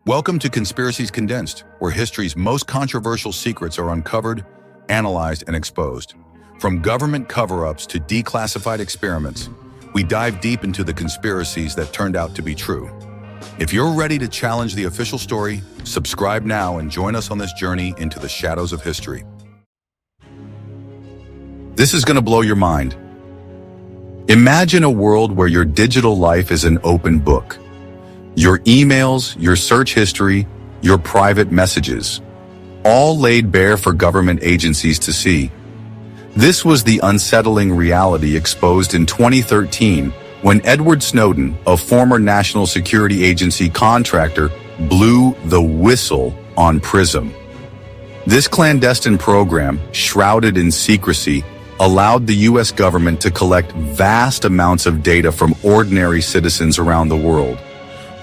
Welcome to Conspiracies Condensed, where history's most controversial secrets are uncovered, analyzed, and exposed. From government cover-ups to declassified experiments, we dive deep into the conspiracies that turned out to be true. If you're ready to challenge the official story, subscribe now and join us on this journey into the shadows of history. This is going to blow your mind. Imagine a world where your digital life is an open book. Your emails, your search history, your private messages, all laid bare for government agencies to see. This was the unsettling reality exposed in 2013 when Edward Snowden, a former National Security Agency contractor, blew the whistle on PRISM. This clandestine program, shrouded in secrecy, allowed the U.S. government to collect vast amounts of data from ordinary citizens around the world,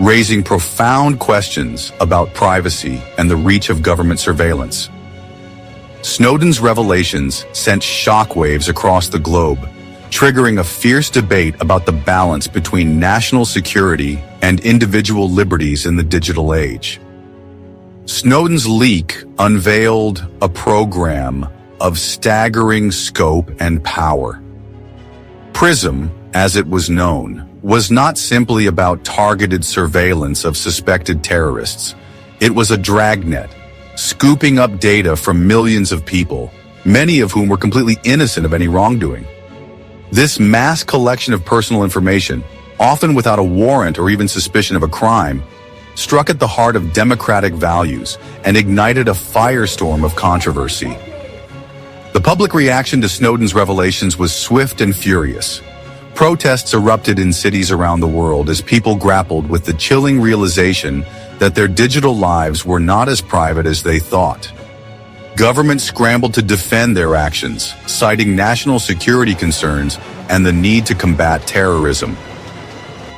raising profound questions about privacy and the reach of government surveillance. Snowden's revelations sent shockwaves across the globe, triggering a fierce debate about the balance between national security and individual liberties in the digital age. Snowden's leak unveiled a program of staggering scope and power. PRISM, as it was known, was not simply about targeted surveillance of suspected terrorists. It was a dragnet, scooping up data from millions of people, many of whom were completely innocent of any wrongdoing. This mass collection of personal information, often without a warrant or even suspicion of a crime, struck at the heart of democratic values and ignited a firestorm of controversy. The public reaction to Snowden's revelations was swift and furious. Protests erupted in cities around the world as people grappled with the chilling realization that their digital lives were not as private as they thought. Governments scrambled to defend their actions, citing national security concerns and the need to combat terrorism.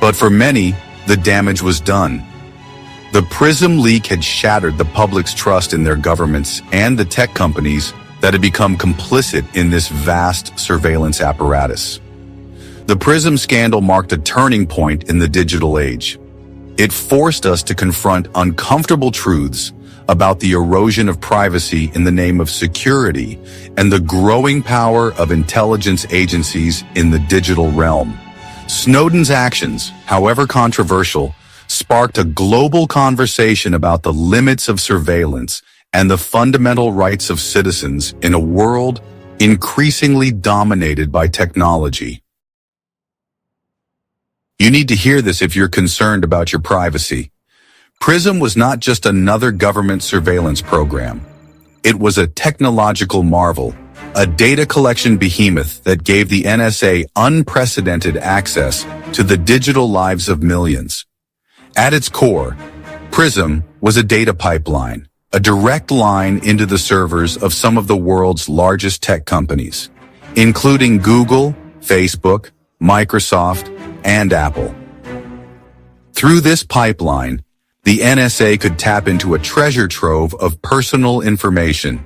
But for many, the damage was done. The PRISM leak had shattered the public's trust in their governments and the tech companies that had become complicit in this vast surveillance apparatus. The PRISM scandal marked a turning point in the digital age. It forced us to confront uncomfortable truths about the erosion of privacy in the name of security and the growing power of intelligence agencies in the digital realm. Snowden's actions, however controversial, sparked a global conversation about the limits of surveillance and the fundamental rights of citizens in a world increasingly dominated by technology. You need to hear this if you're concerned about your privacy. PRISM was not just another government surveillance program. It was a technological marvel, a data collection behemoth that gave the NSA unprecedented access to the digital lives of millions. At its core, PRISM was a data pipeline, a direct line into the servers of some of the world's largest tech companies, including Google, Facebook, Microsoft, and Apple. Through this pipeline, the NSA could tap into a treasure trove of personal information,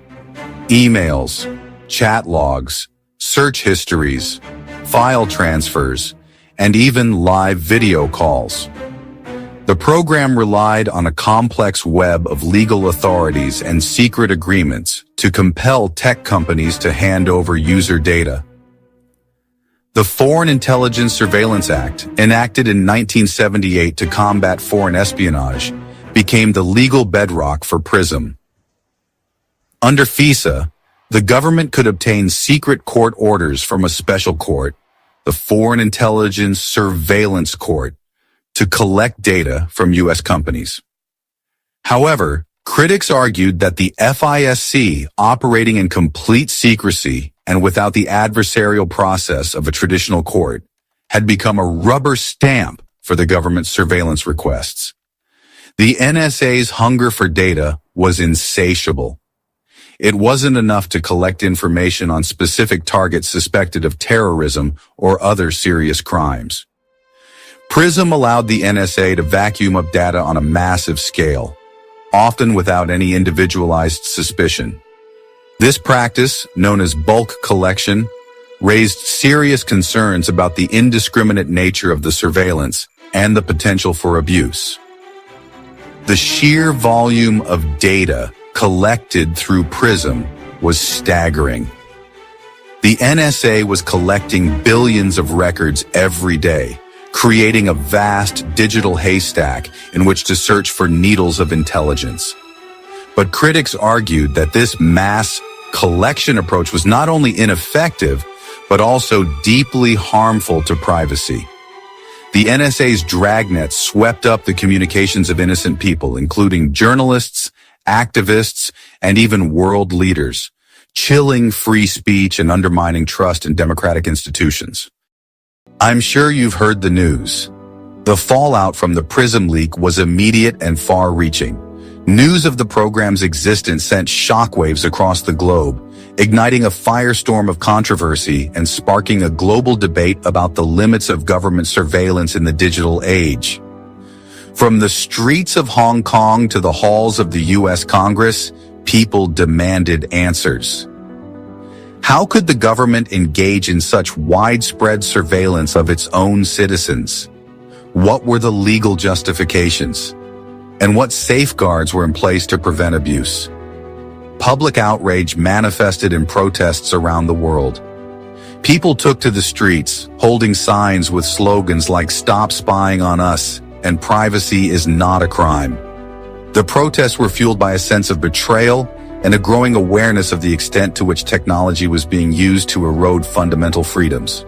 emails, chat logs, search histories, file transfers, and even live video calls. The program relied on a complex web of legal authorities and secret agreements to compel tech companies to hand over user data. The Foreign Intelligence Surveillance Act, enacted in 1978 to combat foreign espionage, became the legal bedrock for PRISM. Under FISA, the government could obtain secret court orders from a special court, the Foreign Intelligence Surveillance Court, to collect data from U.S. companies. However, critics argued that the FISC, operating in complete secrecy and without the adversarial process of a traditional court, had become a rubber stamp for the government's surveillance requests. The NSA's hunger for data was insatiable. It wasn't enough to collect information on specific targets suspected of terrorism or other serious crimes. PRISM allowed the NSA to vacuum up data on a massive scale, often without any individualized suspicion. This practice, known as bulk collection, raised serious concerns about the indiscriminate nature of the surveillance and the potential for abuse. The sheer volume of data collected through PRISM was staggering. The NSA was collecting billions of records every day, creating a vast digital haystack in which to search for needles of intelligence. But critics argued that this mass collection approach was not only ineffective, but also deeply harmful to privacy. The NSA's dragnet swept up the communications of innocent people, including journalists, activists, and even world leaders, chilling free speech and undermining trust in democratic institutions. I'm sure you've heard the news. The fallout from the PRISM leak was immediate and far-reaching. News of the program's existence sent shockwaves across the globe, igniting a firestorm of controversy and sparking a global debate about the limits of government surveillance in the digital age. From the streets of Hong Kong to the halls of the U.S. Congress, people demanded answers. How could the government engage in such widespread surveillance of its own citizens? What were the legal justifications? And what safeguards were in place to prevent abuse? Public outrage manifested in protests around the world. People took to the streets, holding signs with slogans like "Stop spying on us" and "Privacy is not a crime." The protests were fueled by a sense of betrayal and a growing awareness of the extent to which technology was being used to erode fundamental freedoms.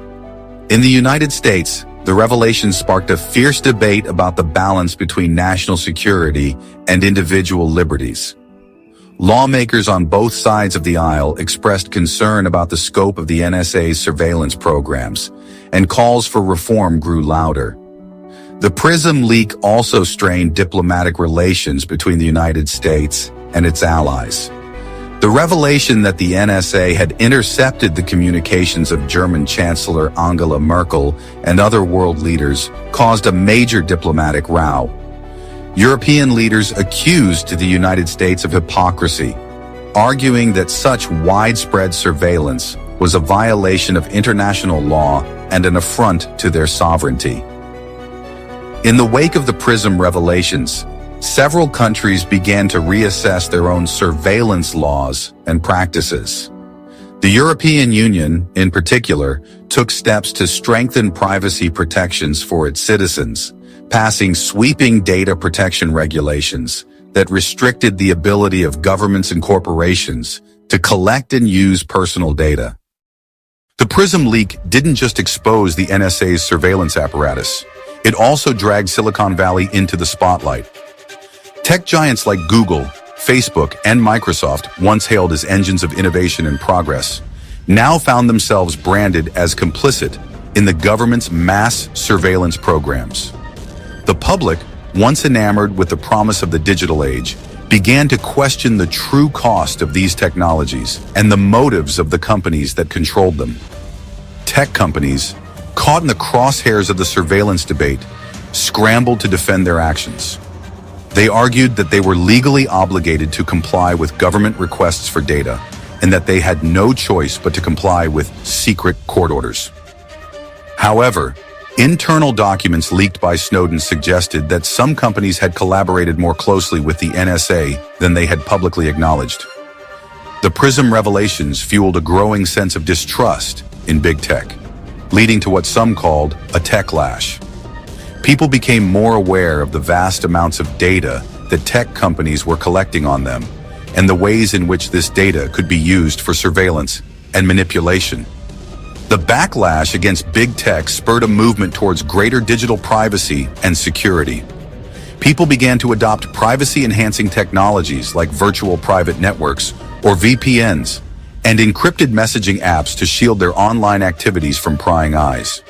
In the United States, the revelation sparked a fierce debate about the balance between national security and individual liberties. Lawmakers on both sides of the aisle expressed concern about the scope of the NSA's surveillance programs, and calls for reform grew louder. The PRISM leak also strained diplomatic relations between the United States and its allies. The revelation that the NSA had intercepted the communications of German Chancellor Angela Merkel and other world leaders caused a major diplomatic row. European leaders accused the United States of hypocrisy, arguing that such widespread surveillance was a violation of international law and an affront to their sovereignty. In the wake of the PRISM revelations, several countries began to reassess their own surveillance laws and practices. The European Union, in particular, took steps to strengthen privacy protections for its citizens, passing sweeping data protection regulations that restricted the ability of governments and corporations to collect and use personal data. The PRISM leak didn't just expose the NSA's surveillance apparatus, it also dragged Silicon Valley into the spotlight. Tech giants like Google, Facebook, and Microsoft, once hailed as engines of innovation and progress, now found themselves branded as complicit in the government's mass surveillance programs. The public, once enamored with the promise of the digital age, began to question the true cost of these technologies and the motives of the companies that controlled them. Tech companies, caught in the crosshairs of the surveillance debate, scrambled to defend their actions. They argued that they were legally obligated to comply with government requests for data, and that they had no choice but to comply with secret court orders. However, internal documents leaked by Snowden suggested that some companies had collaborated more closely with the NSA than they had publicly acknowledged. The PRISM revelations fueled a growing sense of distrust in big tech, leading to what some called a techlash. People became more aware of the vast amounts of data that tech companies were collecting on them, and the ways in which this data could be used for surveillance and manipulation. The backlash against big tech spurred a movement towards greater digital privacy and security. People began to adopt privacy-enhancing technologies like virtual private networks, or VPNs, and encrypted messaging apps to shield their online activities from prying eyes.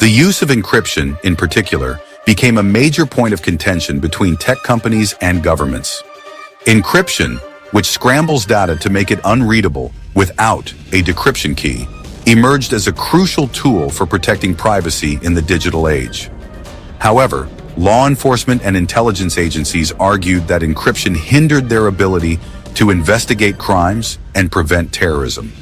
The use of encryption, in particular, became a major point of contention between tech companies and governments. Encryption, which scrambles data to make it unreadable without a decryption key, emerged as a crucial tool for protecting privacy in the digital age. However, law enforcement and intelligence agencies argued that encryption hindered their ability to investigate crimes and prevent terrorism.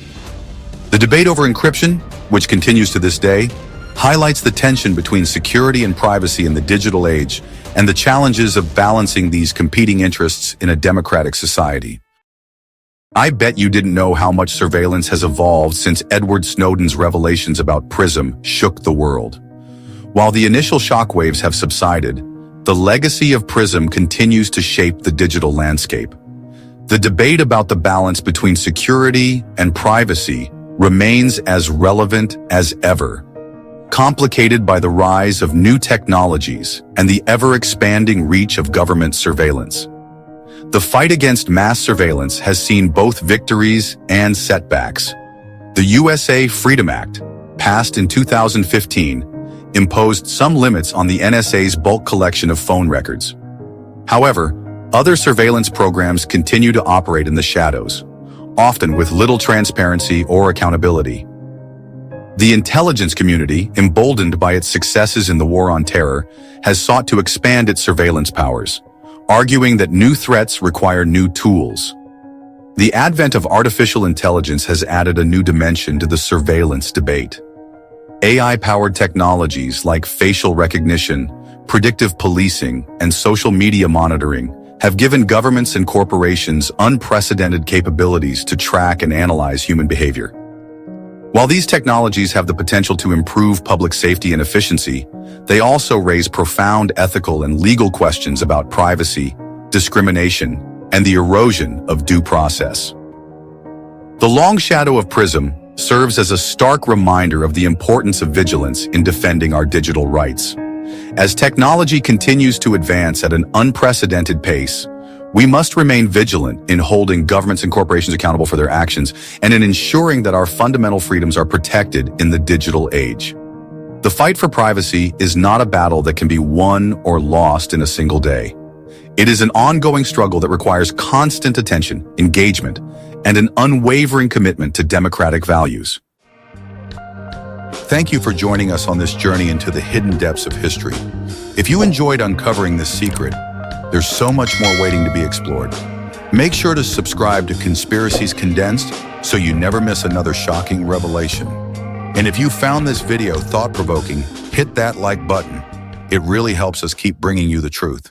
The debate over encryption, which continues to this day, highlights the tension between security and privacy in the digital age and the challenges of balancing these competing interests in a democratic society. I bet you didn't know how much surveillance has evolved since Edward Snowden's revelations about PRISM shook the world. While the initial shockwaves have subsided, the legacy of PRISM continues to shape the digital landscape. The debate about the balance between security and privacy remains as relevant as ever, complicated by the rise of new technologies and the ever-expanding reach of government surveillance. The fight against mass surveillance has seen both victories and setbacks. The USA Freedom Act, passed in 2015, imposed some limits on the NSA's bulk collection of phone records. However, other surveillance programs continue to operate in the shadows, often with little transparency or accountability. The intelligence community, emboldened by its successes in the war on terror, has sought to expand its surveillance powers, arguing that new threats require new tools. The advent of artificial intelligence has added a new dimension to the surveillance debate. AI-powered technologies like facial recognition, predictive policing, and social media monitoring have given governments and corporations unprecedented capabilities to track and analyze human behavior. While these technologies have the potential to improve public safety and efficiency, they also raise profound ethical and legal questions about privacy, discrimination, and the erosion of due process. The long shadow of PRISM serves as a stark reminder of the importance of vigilance in defending our digital rights. As technology continues to advance at an unprecedented pace, we must remain vigilant in holding governments and corporations accountable for their actions and in ensuring that our fundamental freedoms are protected in the digital age. The fight for privacy is not a battle that can be won or lost in a single day. It is an ongoing struggle that requires constant attention, engagement, and an unwavering commitment to democratic values. Thank you for joining us on this journey into the hidden depths of history. If you enjoyed uncovering this secret, there's so much more waiting to be explored. Make sure to subscribe to Conspiracies Condensed so you never miss another shocking revelation. And if you found this video thought-provoking, hit that like button. It really helps us keep bringing you the truth.